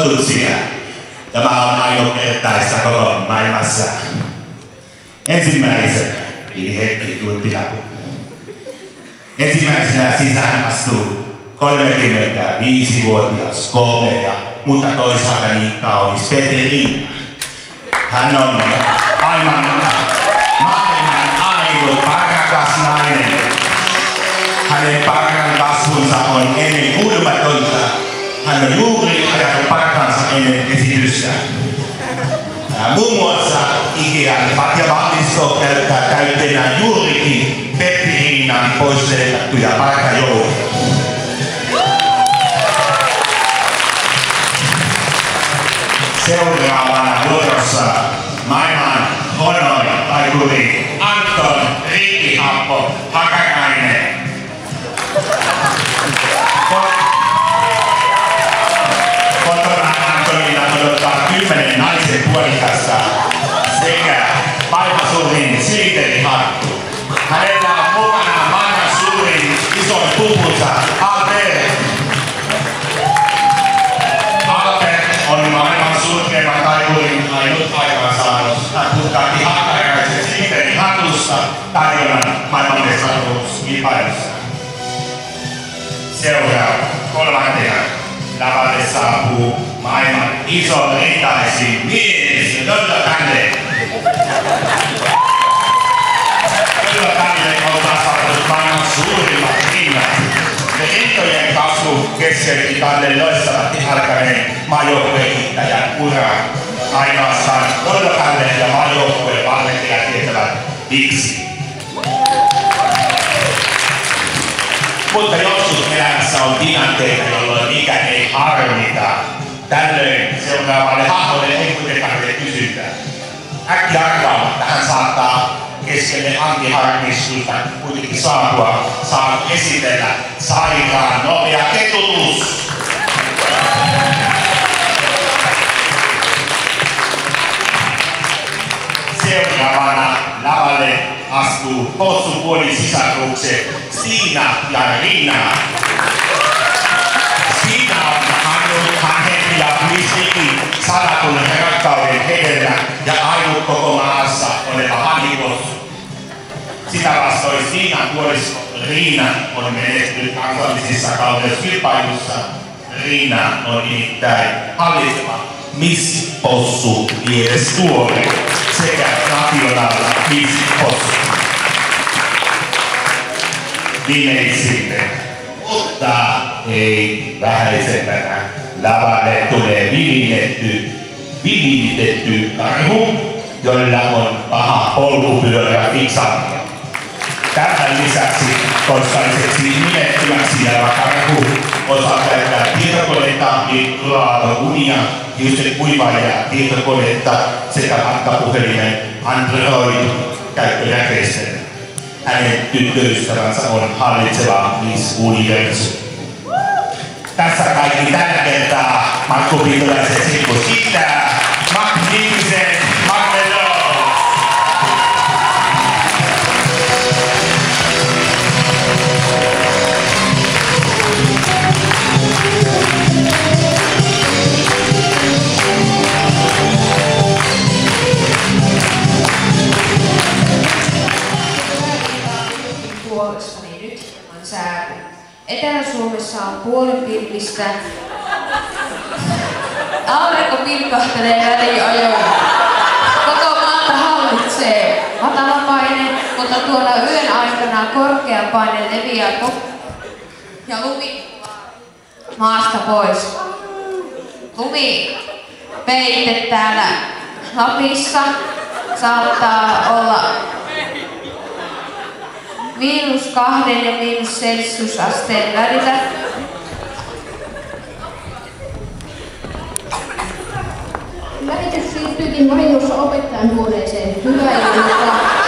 totuuksia. Tämä on ainutkertaista koko maailmassa. Ensimmäisen hetki tuitti läpi. Ensimmäisenä sisään astuu 35-vuotias komea, mutta toisaalta niin kaunis Petri. Hän on maailman ainut parakas nainen. Hänen parhaan kasvunsa on ennen kuulumatonta. Hän on juuri ajanut parhaansa ennen esitystä. Muun muassa Ikean Patja Vallisto käyttää täytenään juurikin Petriinan poisleikattuja parhajouluja. Seuraavana vuorossa maailman honori-taikuri Anton Riikihappo Hakarainen. Kotona Antonilla odottaa 10 naisen puolikasta sekä maailman suurin siliterihattu. Hänellä on mukana maailman suurin isoin pupunsa Albert. Albert on maailman surkeimman taikurin ainut aikaansaannos. Hän puhtaatti Hakkaraisen siliterihatusta tarjonnan maailmanmestaruuskilpailussa. Seuraava kolmantena lavalle saapuu maailman iso ritaisin mies Löllo Kalle. Löllo Kalle on kasvattanut maailman suurimmat rinnat. Ja rintojen kasvu keskeytti Kalle loistavasti alkaneen maajoukkuehittäjän uraa. Ainoastaan Löllo Kalle ja maajoukkueen valmentajat tietävät miksi. Mutta joskus elämässä on tilanteita, jolloin mikä ei harmita. Tällöin seuraavalle hahmolle ei kuitenkaan kysytä. Äkki arvaamatta hän saattaa keskelle antiharmistusta kuitenkin saapua, saa esitellä sairaan nopea ketutus. Seuraavana lavalle astuu possupuolin sisarukset Stina ja Riina. Stina on Hanhetti ja Mistikin salakunnan rakkauden hedelmä ja ainut koko maassa oleva hanhipossu. Sitä vastoin Stinan puoliso Riina on menestynyt kansallisissa kauneuskilpailussa. Riina on nimittäin hallitseva Miss Possu vierestuoli sekä nationaalinen Miss Possu. Viimeisimmin, mutta ei vähäisempänä, lavalle tulee vilitetty karhu, jolla on paha polkupyörä fiksaatio. Tämän lisäksi toistaiseksi nimettymäksi jäävä karhu osaa käyttää tietokonetta, mikroaaltounia, hiusten kuivaajaa, tietokonetta sekä matkapuhelimen Android-käyttöjärjestelmä. Hänen tyttöystävänsä on hallitseva Miss Universe. Tässä kaikki tällä kertaa Markku Viitolaisen Sirkus kiittää Magnificent Magdalena. Puolestani nyt on säätö. Etelä-Suomessa on puolenpilvistä. Aurinko pilkahtelee väliajoin. Koko maata hallitsee matalapaine, mutta tuolla yön aikana korkea paine leviää ja lumi maasta pois. Lumipeite täällä Lapissa saattaa olla -2 ja -celsiusasteen välillä. Lähetys siirtyykin vahingossa opettajan huoneeseen. Hyvää iltaa.